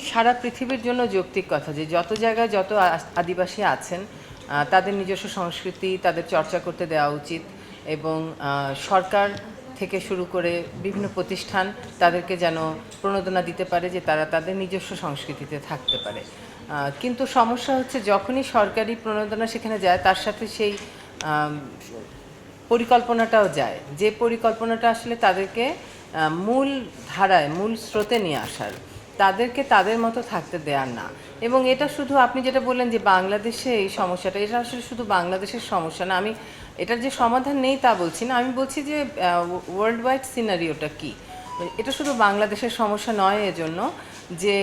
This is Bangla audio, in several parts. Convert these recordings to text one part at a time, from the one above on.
সারা পৃথিবীর জন্য যৌক্তিক কথা যে যত জায়গায় যত আদিবাসী আছেন তাদের নিজস্ব সংস্কৃতি তাদের চর্চা করতে দেওয়া উচিত এবং সরকার থেকে শুরু করে বিভিন্ন প্রতিষ্ঠান তাদেরকে যেন প্রণোদনা দিতে পারে যে তারা তাদের নিজস্ব সংস্কৃতিতে থাকতে পারে। কিন্তু সমস্যা হচ্ছে যখনই সরকারি প্রণোদনা সেখানে যায় তার সাথে সেই পরিকল্পনাটাও যায়, যে পরিকল্পনাটা আসলে তাদেরকে মূল ধারায় মূল স্রোতে নিয়ে আসার, তাদেরকে তাদের মতো থাকতে দেওয়ার না। এবং এটা শুধু আপনি যেটা বললেন যে বাংলাদেশে এই সমস্যাটা, এটা আসলে শুধু বাংলাদেশের সমস্যা না। আমি এটার যে সমাধান নেই তা বলছি না, আমি বলছি যে ওয়ার্ল্ড ওয়াইড সিনারিওটা কী। এটা শুধু বাংলাদেশের সমস্যা নয় এজন্য যে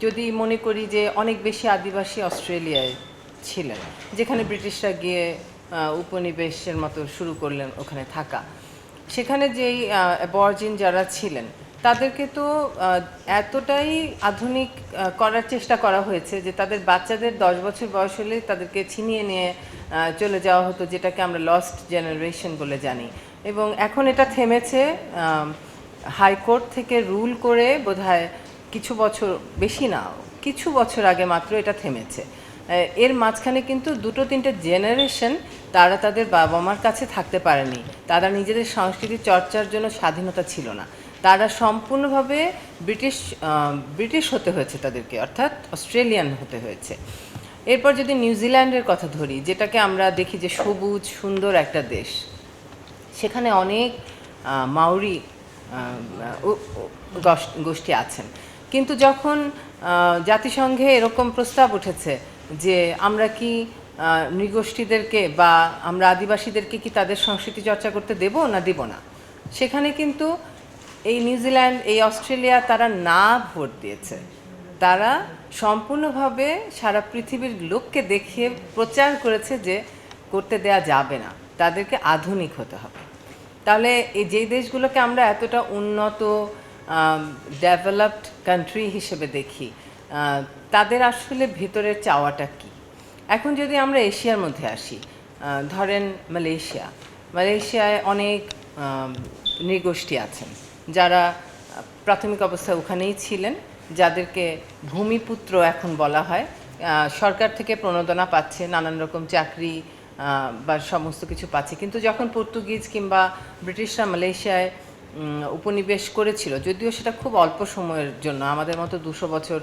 যদি মনে করি যে অনেক বেশি আদিবাসী অস্ট্রেলিয়ায় ছিলেন, যেখানে ব্রিটিশরা গিয়ে উপনিবেশের মতো শুরু করলেন ওখানে থাকা, সেখানে যেই অ্যাবরজিন যারা ছিলেন তাদেরকে তো এতটাই আধুনিক করার চেষ্টা করা হয়েছে যে তাদের বাচ্চাদের 10 বছর বয়স হলে তাদেরকে ছিনিয়ে নিয়ে চলে যাওয়া হতো, যেটাকে আমরা লস্ট জেনারেশন বলে জানি। এবং এখন এটা থেমেছে, হাইকোর্ট থেকে রুল করে বোধহয় কিছু বছর, বেশি না, কিছু বছর আগে মাত্র এটা থেমেছে। এর মাঝখানে কিন্তু 2-3টে জেনারেশন তারা তাদের বাবা মার কাছে থাকতে পারেনি, তারা নিজেদের সংস্কৃতি চর্চার জন্য স্বাধীনতা ছিল না, তারা সম্পূর্ণভাবে ব্রিটিশ হতে হয়েছে তাদেরকে, অর্থাৎ অস্ট্রেলিয়ান হতে হয়েছে। এরপর যদি নিউজিল্যান্ডের কথা ধরি, যেটাকে আমরা দেখি যে সবুজ সুন্দর একটা দেশ, সেখানে অনেক মাউরি গোষ্ঠী আছেন। কিন্তু যখন জাতিসংঘে এরকম প্রস্তাব উঠেছে যে আমরা কি নৃগোষ্ঠীদেরকে বা আমরা আদিবাসীদেরকে কি তাদের সংস্কৃতি চর্চা করতে দেব না দেব না, সেখানে কিন্তু এই নিউজিল্যান্ড এই অস্ট্রেলিয়া তারা না ভোট দিয়েছে। তারা সম্পূর্ণভাবে সারা পৃথিবীর লোককে দেখিয়ে প্রচার করেছে যে করতে দেয়া যাবে না, তাদেরকে আধুনিক হতে হবে। তাহলে এই যেই দেশগুলোকে আমরা এতটা উন্নত ডেভেলপড কান্ট্রি হিসেবে দেখি, তাদের আসলে ভেতরের চাওয়াটা কী? এখন যদি আমরা এশিয়ার মধ্যে আসি, ধরেন মালয়েশিয়ায় অনেক নৃগোষ্ঠী আছেন যারা প্রাথমিক অবস্থায় ওখানেই ছিলেন, যাদেরকে ভূমিপুত্র এখন বলা হয়। সরকার থেকে প্রণোদনা পাচ্ছে, নানান রকম চাকরি বা সমস্ত কিছু পাচ্ছে। কিন্তু যখন পর্তুগিজ কিংবা ব্রিটিশরা মালয়েশিয়ায় উপনিবেশ করেছিল, যদিও সেটা খুব অল্প সময়ের জন্য, আমাদের মতো 200 বছর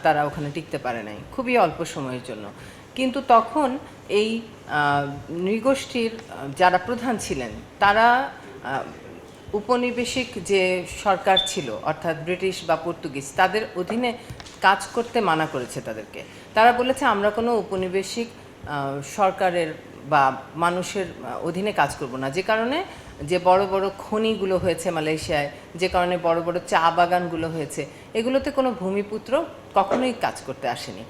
তারা ওখানে টিকতে পারে নাই, খুবই অল্প সময়ের জন্য, কিন্তু তখন এই নৃগোষ্ঠীর যারা প্রধান ছিলেন তারা উপনিবেশিক যে সরকার ছিল, অর্থাৎ ব্রিটিশ বা পর্তুগিজ, তাদের অধীনে কাজ করতে মানা করেছে তাদেরকে। তারা বলেছে আমরা কোনো উপনিবেশিক সরকারের বা মানুষের অধীনে কাজ করব না। যে কারণে যে বড় বড় খনিগুলো হয়েছে মালয়েশিয়ায়, যে কারণে বড় বড় চা বাগানগুলো হয়েছে, এগুলোতে কোনো ভূমিপুত্র কখনোই কাজ করতে আসেনি।